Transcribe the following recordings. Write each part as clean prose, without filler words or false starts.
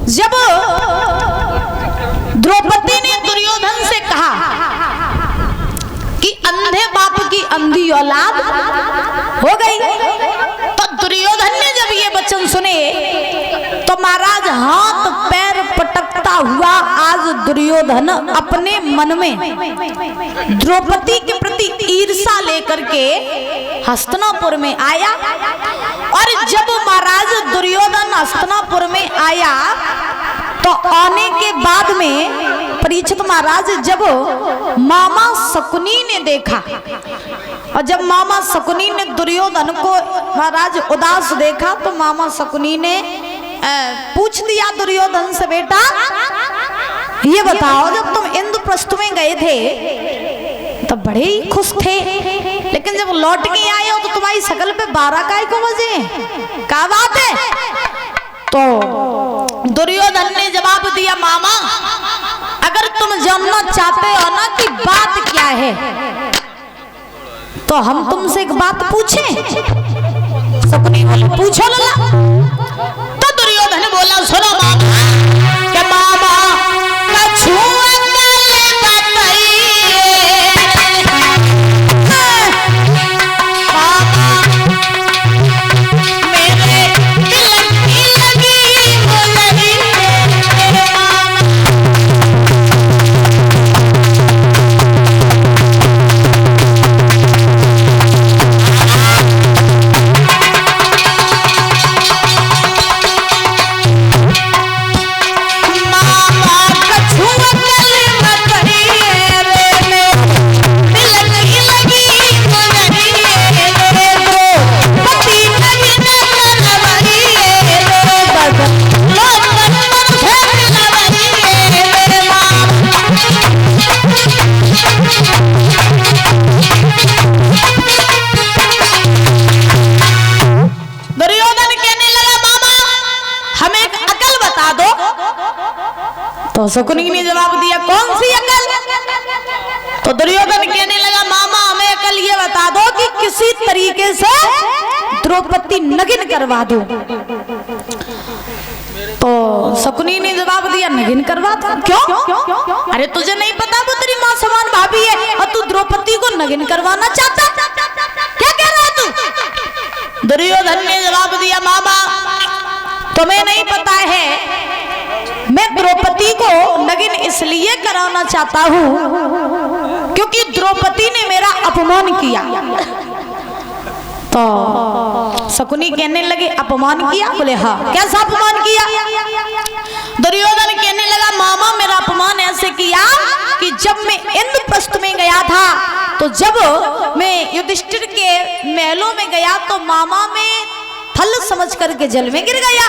जब द्रौपदी ने दुर्योधन से कहा कि अंधे बाप की अंधी औलाद हो गई, तो दुर्योधन ने जब ये वचन सुने तो महाराज हाथ पैर पटकता हुआ आज दुर्योधन अपने मन में द्रौपदी के प्रति ईर्षा लेकर के हस्तिनापुर में आया। और जब महाराज दुर्योधन हस्तिनापुर में आया तो आने के बाद में परीक्षित महाराज जब मामा शकुनी ने देखा, और जब मामा शकुनी ने दुर्योधन को महाराज उदास देखा तो मामा शकुनी ने पूछ दिया दुर्योधन से, बेटा ये बताओ जब तुम इंद्रप्रस्थ में गए थे तो बड़े ही खुश थे, लेकिन जब लौट के आए हो तो तुम्हारी शकल पे 12 काय को बजे, क्या बात है? तो दुर्योधन ने जवाब दिया, मामा अगर तुम जानना चाहते हो ना कि बात क्या है तो हम तुमसे एक बात पूछें। शकुनी बोले, पूछो लला। तो दुर्योधन बोला, सुनो मामा कि मामा कछु तो शकुनी ने जवाब दिया, कौन सी अकल? तो दुर्योधन कहने लगा, मामा हमें अकल ये बता दो कि किसी तरीके से द्रौपदी नगिन करवा दो। तो शकुनी ने जवाब दिया, नगिन करवा दो? क्यों? अरे तुझे नहीं पता वो तेरी माँ समान भाभी है और तू द्रौपदी को नगिन करवाना चाहता? क्या कह रहा है तू? दुर्योधन ने जवाब दिया, मामा तुम्हें नहीं पता है मैं द्रौपदी को नगिन इसलिए कराना चाहता हूँ क्योंकि द्रौपदी ने मेरा अपमान किया। तो शकुनी कहने लगे, अपमान किया? बोले हाँ। कैसा अपमान किया? दुर्योधन कहने लगा, मामा मेरा अपमान ऐसे किया कि जब मैं इंद्रप्रस्थ में गया था तो जब मैं युधिष्ठिर के महलों में गया तो मामा में थल समझ करके जल में गिर गया,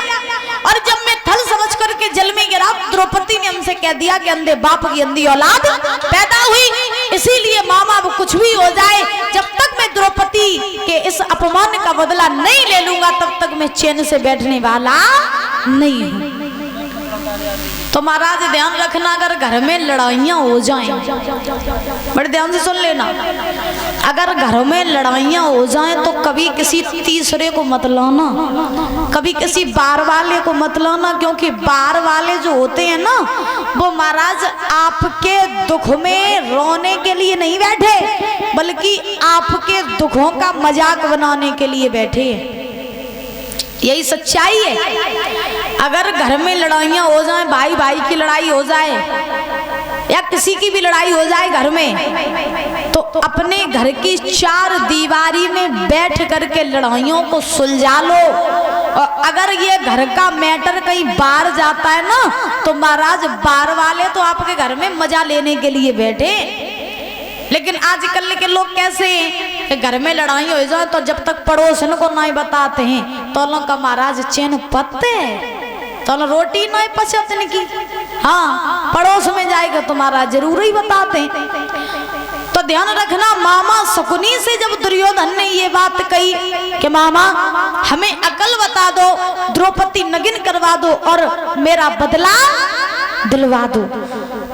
और जब मैं थल समझ करके जल में गिरा द्रौपदी ने हमसे कह दिया कि अंधे बाप की अंधी औलाद पैदा हुई, इसीलिए मामा अब कुछ भी हो जाए जब तक मैं द्रौपदी के इस अपमान का बदला नहीं ले लूंगा तब तक मैं चैन से बैठने वाला नहीं हूं। तो महाराज ध्यान रखना, अगर घर में लड़ाइयां हो जाएं, बड़े ध्यान से सुन लेना, अगर घर में लड़ाइयां हो जाएं तो कभी किसी तीसरे को मत लाना, कभी किसी बार वाले को मत लाना, क्योंकि बार वाले जो होते हैं ना वो महाराज आपके दुख में रोने के लिए नहीं बैठे बल्कि आपके दुखों का मजाक बनाने के लिए बैठे। यही सच्चाई है। अगर घर में लड़ाइयाँ हो जाएं, भाई भाई की लड़ाई हो जाए या किसी की भी लड़ाई हो जाए घर में, तो अपने घर की चार दीवारी में बैठ करके लड़ाइयों को सुलझा लो। और अगर ये घर का मैटर कहीं बाहर जाता है ना तो महाराज बाहर वाले तो आपके घर में मजा लेने के लिए बैठे। लेकिन आजकल के लोग कैसे हैं कि घर में लड़ाई हो जाए तो जब तक पड़ोसन को नहीं बताते हैं तो लोग का महाराज चैन पत्ते तो रोटी नहीं पचतने की। हाँ, पड़ोस में जाएगा तो महाराज जरूर ही बताते हैं। तो ध्यान रखना, मामा शकुनी से जब दुर्योधन ने ये बात कही कि मामा हमें अकल बता दो, द्रौपदी नगिन करवा दो और मेरा बदला दिलवा दो,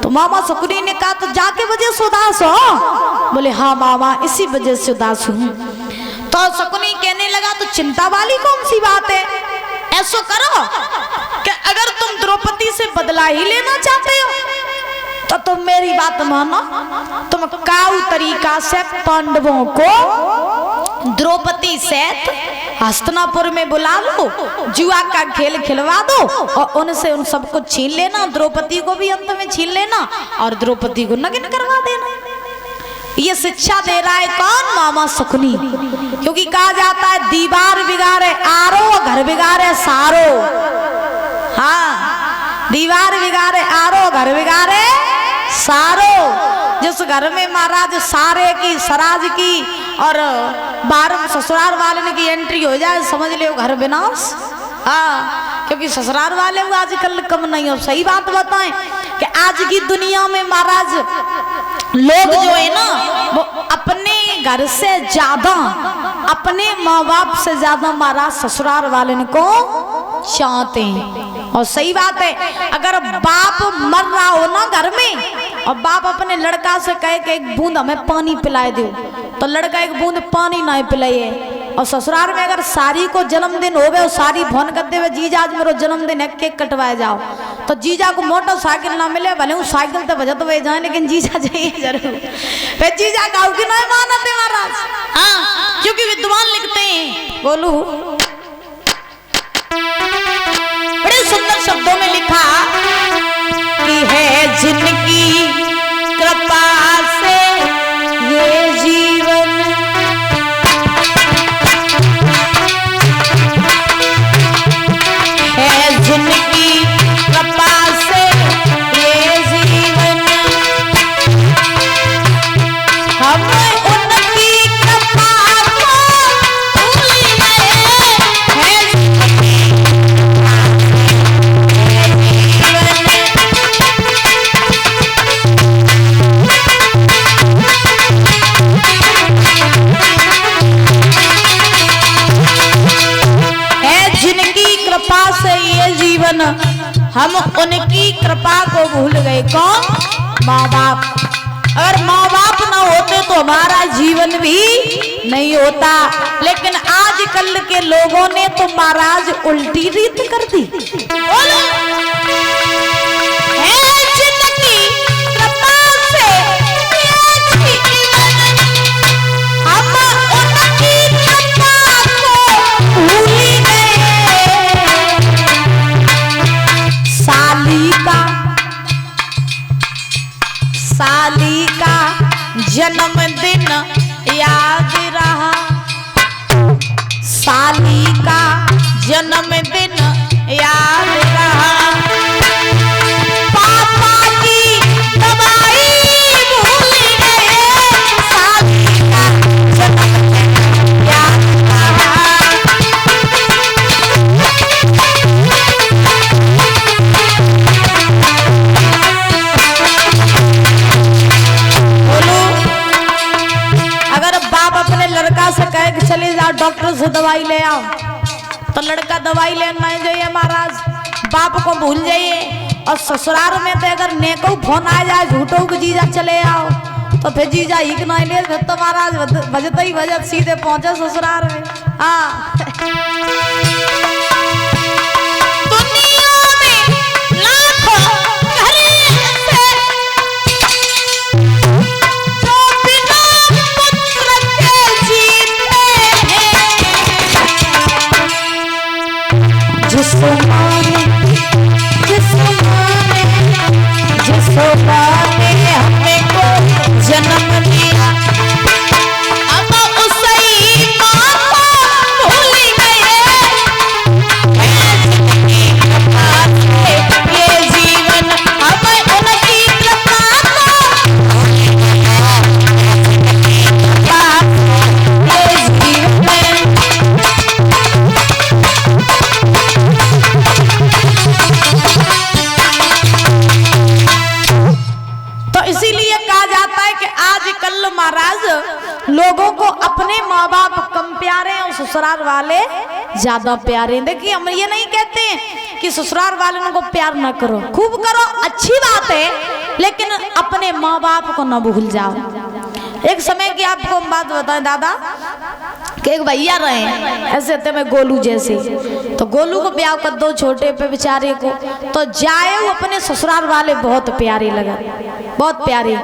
तो मामा शकुनी ने कहा तो जाके वजह से उदास हो? बोले हाँ मामा इसी वजह से उदास हूँ। तो शकुनी कहने लगा तो चिंता वाली कौन सी बात है, ऐसा करो कि अगर तुम द्रौपदी बदला ही लेना चाहते हो तो तुम मेरी बात मानो, तुम काऊ तरीका से पांडवों को द्रौपदी सहित हस्तिनापुर में बुला लो, जुआ का खेल खिलवा दो और उनसे उन सबको छीन लेना, द्रौपदी को भी अंत में छीन लेना और द्रौपदी को नग्न करवा देना। ये शिक्षा दे रहा है कौन? मामा शकुनी। क्योंकि कहा जाता है दीवार बिगाड़े आरो, घर बिगाड़े सारो। हाँ, दीवार बिगाड़े आरो, घर बिगाड़े सारो। जिस घर में महाराज सारे की सराज की और बारह ससुराल वाले की एंट्री हो जाए, समझ ले घर विनाश। हाँ, क्योंकि ससुराल वाले वो आजकल कम नहीं हो। सही बात बताएं कि आज की दुनिया में महाराज लोग जो है ना वो अपने घर से ज्यादा, अपने माँ बाप से ज्यादा महाराज ससुराल वाले को चाहते हैं। और सही बात है, अगर बाप मर रहा हो ना घर में और बाप अपने लड़का से कहे कि एक बूंद हमें पानी पिलाए दो, तो लड़का एक बूंद पानी नहीं पिलाए। और ससुराल में अगर सारी को जन्मदिन हो गए और सारी फोन करते हुए जीजा आज मेरा जन्मदिन है, केक कटवाए जाओ, तो जीजा को मोटरसाइकिल ना मिले, भले वो साइकिल तो बजत हुए जाए लेकिन जीजा जाइए जरूर। फिर जीजा गाँव की नहीं मानते महाराज। हाँ, क्योंकि विद्वान लिखते हैं, बोलू बड़े सुंदर शब्दों में लिखा कि है जिनकी कृपा से ये जीवन, है जिनकी कृपा से ये जीवन, हम उनकी कृपा को भूल गए, है जीवन, हम उनकी कृपा को भूल गए। कौन? माँ बाप। अगर माँ बाप ना होते तो हमारा जीवन भी नहीं होता। लेकिन आजकल के लोगों ने तो महाराज उल्टी रीत कर दी। बोलो, जिनकी कृपा से ये जीवन, हम उनकी कृपा को भूल गए। साली का जन्मदिन याद रहा, साली का जन्मदिन याद रहा, पापा की दवाई भूल गए, साली का जन्मदिन याद रहा। लड़का से कहे कि चले जाओ डॉक्टर से दवाई ले आओ, तो लड़का दवाई लेना नहीं जाइए महाराज, बाप को भूल जाइए। और ससुराल में तो अगर नेको फोन आ जाए झूठो कि जीजा चले आओ, तो फिर जीजा ही नहीं ले, फिर तो महाराज बजते ही बजत सीधे पहुंचे ससुराल में। हाँ, जिस माँ ने हमें को जन्म दिया, अब उसी माँ को भूल गए। जिनकी कृपा से ये जीवन, अब उनकी कृपा को ये जीवन। इसीलिए कहा जाता है कि आजकल महाराज लोगों को अपने माँ बाप कम प्यारे हैं और ससुराल वाले ज्यादा प्यारे हैं। देखिए, हम ये नहीं कहते हैं कि ससुराल वालों को प्यार ना करो, खूब करो, अच्छी बात है, लेकिन अपने माँ बाप को ना भूल जाओ। एक समय की आपको बात बताएं दादा कि एक भैया रहे ऐसे थे में गोलू जैसे, तो गोलू को ब्याह कर दो छोटे पे बेचारे को। तो जाए वो अपने ससुराल वाले बहुत प्यारे लगा, बहुत प्यारे।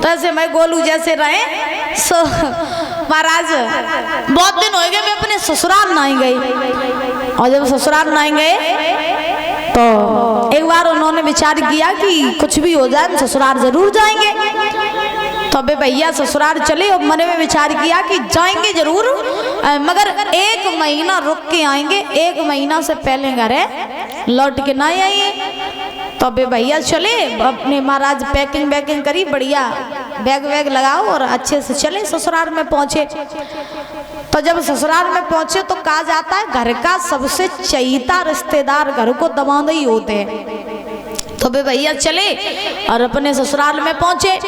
तो ऐसे मैं गोलू जैसे रहे सो महाराज बहुत दिन हो गए मैं अपने ससुराल नहीं गई। और जब ससुराल नहीं गए तो एक बार उन्होंने विचार किया कि कुछ भी हो जाए हम ससुराल जरूर जाएंगे। तो अबे भैया ससुराल चले और मन में विचार किया कि जाएंगे जरूर, मगर 1 महीना रुक के आएंगे, 1 महीना से पहले घर लौट के ना आइए। तो अबे भैया चले अपने महाराज पैकिंग वैकिंग करी, बढ़िया बैग वैग लगाओ और अच्छे से चले ससुराल में पहुंचे। तो जब ससुराल में पहुंचे तो कहा जाता है घर का सबसे चहीता रिश्तेदार घर को दामाद ही होते हैं। तो बे भैया चले और अपने ससुराल में पहुंचे।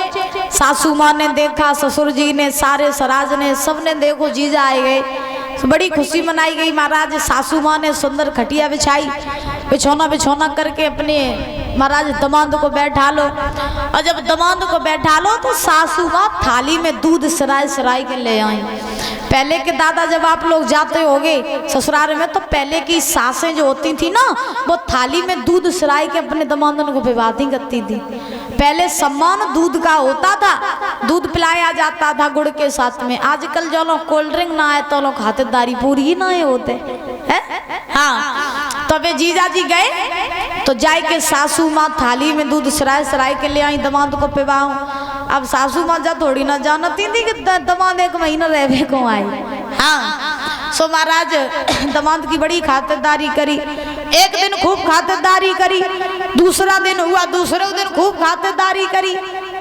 सासू माँ ने देखा, ससुर जी ने, सारे सराज ने, सबने देखो जीजा आए गए। तो बड़ी खुशी मनाई गई महाराज। सासू माँ ने सुंदर खटिया बिछाई, बिछौना करके अपने महाराज दामाद को बैठा लो। और जब दामाद को बैठा लो तो सासू माँ थाली में दूध सराय के ले आई। पहले के दादा जब आप लोग जाते होगे ससुराल में तो पहले की सासें जो होती थी ना वो थाली में दूध सराय के अपने दामादन को विवादी करती थी। पहले सम्मान दूध का होता था, दूध पिलाया जाता था गुड़ के साथ में। आजकल जो लोग कोल्ड ड्रिंक ना आए तो लोग खातिरदारी पूरी ही ना होते है। हाँ तो वे जीजा जी गए तो जाए के सासू माँ थाली में दूध सराय के ले आई दामाद को पिवाओ। अब सासू माँ जा थोड़ी ना जानती थी कि दामाद 1 महीना रहने को आए। हाँ सो महाराज दामाद की बड़ी खातिरदारी करी। एक दिन खूब खातिरदारी करी, दूसरा दिन हुआ दूसरे दिन खूब खातिरदारी करी,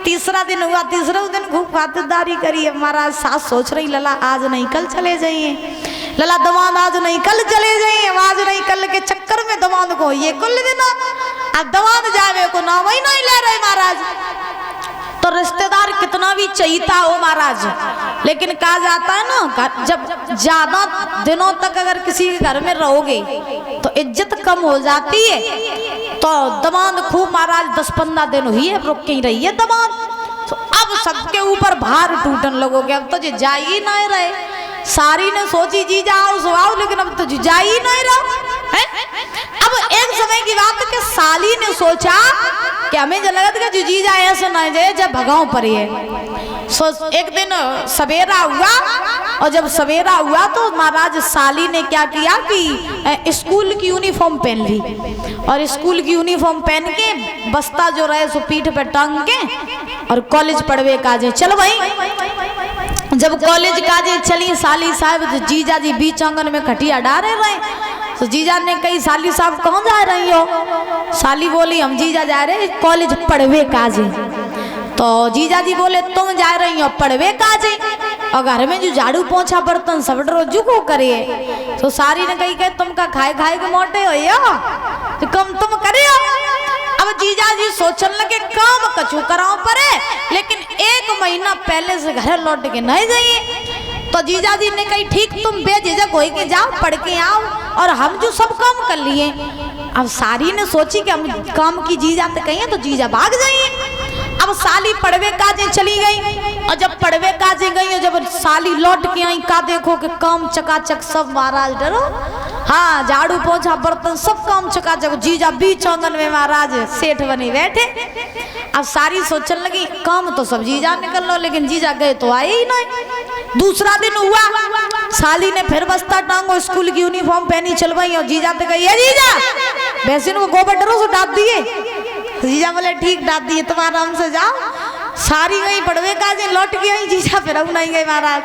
तीसरा दिन हुआ तीसरे दिन खूब खातिरदारी करी। महाराज सास सोच रही लला आज नहीं कल चले जाइए, लला दामाद आज नहीं कल चले जाइए, आज नहीं कल के चक्कर में दामाद को ये कुल देना। अब दामाद जावे को ना वही नहीं ले रहे महाराज। तो रिश्तेदार कितना भी चहीता हो महाराज, लेकिन कहा जाता है ना जब ज्यादा दिनों तक अगर किसी के घर में रहोगे तो इज्जत कम हो जाती है। तो दामाद खूब महाराज 10-15 दिन हुई है रुक के ही रही है दामाद। तो अब सबके ऊपर भार टूटन लगोगे, अब तो जा ही नहीं रहे। सारी ने सोची जी जाओ सुहाओ, लेकिन अब तो जा ही नहीं रहा है। अब एक समय की बात है कि साली ने सोचा कि हमें जो लगा कि जीजा ऐसे नहीं जाए जब भगाओ पर है। सो एक दिन सवेरा हुआ और जब सवेरा हुआ तो महाराज साली ने क्या किया कि स्कूल की यूनिफॉर्म पहन ली और स्कूल की यूनिफॉर्म पहन के बस्ता जो रहे सो पीठ पे टांग के और कॉलेज पढ़वे काजे चलो भाई। जब कॉलेज काजे चली साली साहब जीजा जी बीच आंगन में खटिया डाले रहे। तो जीजा ने कही साली साहब कहाँ जा रही हो? साली बोली हम जीजा जा रहे कॉलेज पढ़वे काजे। तो जीजा जी बोले तुम जा रही हो पढ़वे काजे और घर में जो झाड़ू पोछा बर्तन सब रोजू को करे। तो सारी ने कही तुम का खाए के मोटे हो तो कम तुम करे। अब जीजा जी सोचने लगे काम कछु कराओ पड़े, लेकिन 1 महीना पहले से घर लौट के नहीं जाइए। तो जीजा जी ने कही ठीक तुम बेझिझक हो के जाओ पढ़ के आओ और हम जो सब काम कर लिए। अब सारी ने सोची कि हम काम की जीजा तो कहिए तो जीजा भाग जाइए। अब साली पढ़वे काजे चली गई और जब पढ़वे काजे गई और जब साली लौट के आई का देखो कि काम चकाचक सब महाराज डरो। हाँ झाड़ू पोछा बर्तन सब काम चकाचक, जीजा बीच आंगन में महाराज सेठ बने बैठे। अब सारी सोचने लगी काम तो सब जीजा निकल लो, लेकिन जीजा गए तो आए ही नहीं। दूसरा दिन हुआ साली ने फिर बस्ता टांगो स्कूल की यूनिफॉर्म पहनी चलवाई और जीजा तो गई जीजा वैसे को गोबर डरो से डाल दिए। जीजा बोले ठीक डाल दिए तुम आराम से जाओ। सारी गई पढ़वे काजे लौट के आई, जीजा फिर नहीं गए महाराज।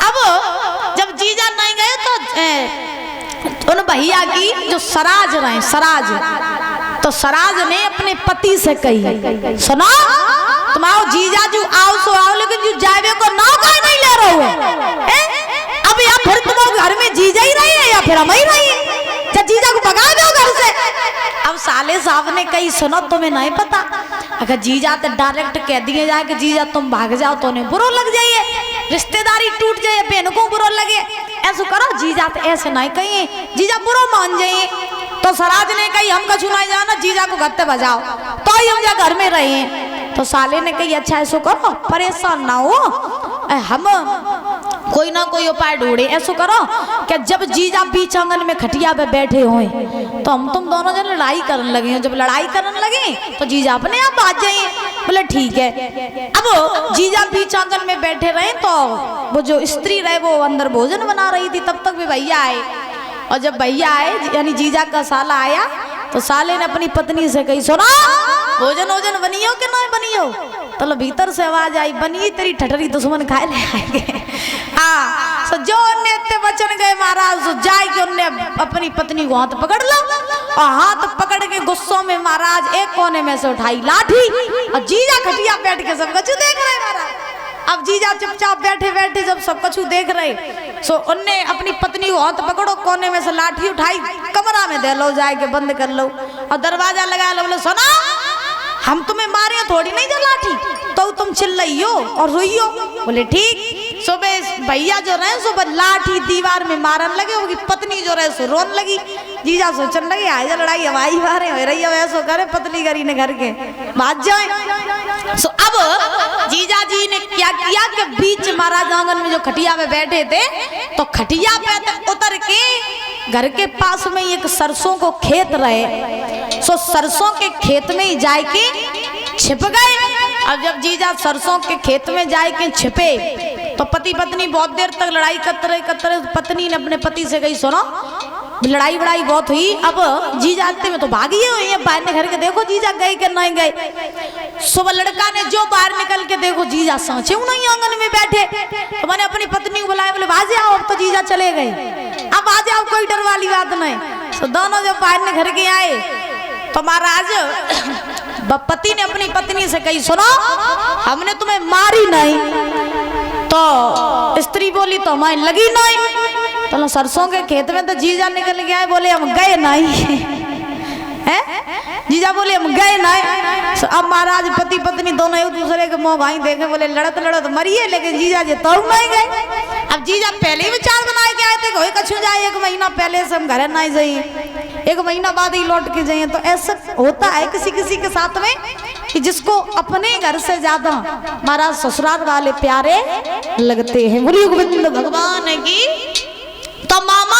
अब जब जीजा नहीं गए तो उन भैया की जो सराज रहे सराज, तो सराज ने अपने पति से कही सुनो तुम आओ जीजा जो आओ सो आओ, लेकिन जो जावे को नाव का नहीं ले रहे हो। अब या फिर तुम घर में जीजा ही रही है या फिर हम ही रही है, जीजा को भगा दो घर से। अब साले साहब ने कही सुनो तुम्हें नहीं पता, अगर जीजा तो डायरेक्ट कह दिए जाए कि जीजा तुम भाग जाओ तो उन्हें बुरा लग जाइए, रिश्तेदारी टूट जाए, बहन को बुरा लगे। ऐसा करो जीजा तो ऐसे नहीं कहिए, जीजा बुरा मान जाइए। तो सराज ने कही हम कछु नहीं जाना, जीजा को घर पे बजाओ तो ही हम जा घर में रहे। तो साले ने कही अच्छा ऐसा करो परेशान ना हो, हम कोई ना कोई उपाय ढूंढे। ऐसा करो कि जब जीजा बीच आंगन में खटिया पे बैठे होए तो हम तुम दोनों जन लड़ाई करने लगे हैं। जब लड़ाई करने लगे तो जीजा अपने आप आ जाइए। बोले ठीक है। अब जीजा बीच आंगन में बैठे रहे तो वो जो स्त्री रहे वो अंदर भोजन बना रही थी। तब तक भी भैया आए, और जब भैया आए यानी जीजा का साला आया तो साले ने अपनी पत्नी से कही, सुनो भोजन वोजन बनियो कि नहीं बनियो? तो भीतर से आवाज आई, बनी तेरी ठठरी दुश्मन खाए ले आएंगे। हाँ, सो जो उनने वचन गए महाराज, सो जाए कि उनने अपनी पत्नी को हाथ पकड़ लो, और हाथ पकड़ के गुस्सों में महाराज एक कोने में से उठाई लाठी, और जीजा खटिया बैठ के सब कुछ देख रहे महाराज। अब जीजा चुपचाप बैठे बैठे जब सब कुछ देख रहे, सो उनने अपनी पत्नी को हाथ पकड़ो, कोने में से लाठी उठाई, कमरा में दे लो, जाए के बंद कर लो, और दरवाजा लगा लो। बोले सुना, हम तुम्हें मारे थोड़ी नहीं जा लाठी, तो तुम चिल्लाइयो और रोइयो। बोले ठीक। सुबह भैया जो रहे सुबह लाठी दीवार में मारन लगे, उनकी पत्नी जो रहे सो रोन लगी। जीजा सोचने लगे आज लड़ाई हमारी मारे हो रही है, ऐसो करे पतली करी ने घर के भाग जाए। सो अब जीजा जी ने क्या किया कि बीच महाराज आंगन में जो खटिया पे बैठे थे, तो खटिया पे उतर के घर के पास में एक सरसों को खेत रहे, सो सरसों के खेत में ही जाए के छिप गए। अब जब जीजा सरसों के खेत में जाए के छिपे तो पति पत्नी बहुत देर तक लड़ाई करते रहे। पत्नी ने अपने पति से कही, सुनो लड़ाई वड़ाई बहुत हुई, अब जीजा आते में तो भागी हुई है, बाहर निकल के देखो जीजा गए कि नहीं गए। सुबह लड़का ने जो बाहर निकल के देखो जीजा सांचे नहीं आंगन में बैठे, तो मैंने अपनी पत्नी को बुलाया, बोले बाजे आओ, अब तो जीजा चले गए, अब आ जाओ, कोई डर वाली बात नहीं। तो दोनों जब बाहर निकल के आए तो महाराज पति ने अपनी पत्नी से कही, सुनो हमने तुम्हें मारी नहीं, तो स्त्री बोली तो हमारी लगी नहीं। तो सरसों के खेत में तो जीजा निकल गया है, बोले हम गए नहीं है। जीजा बोले हम गए नहीं। तो अब महाराज पति पत्नी दोनों एक दूसरे के मुंह भाई देखे, बोले लड़त लड़त मरिए, लेकिन जीजा जी तो नहीं गए। अब जीजा पहले ही विचार बनाए के आए थे कि कछु जाए, 1 महीना पहले से हम घर नहीं जाइए, 1 महीना बाद ही लौट के जाइए। तो ऐसा होता है किसी किसी के साथ में कि जिसको अपने घर से ज्यादा महाराज ससुराल वाले प्यारे लगते हैं। बोलिए गोविंद भगवान की। तो मामा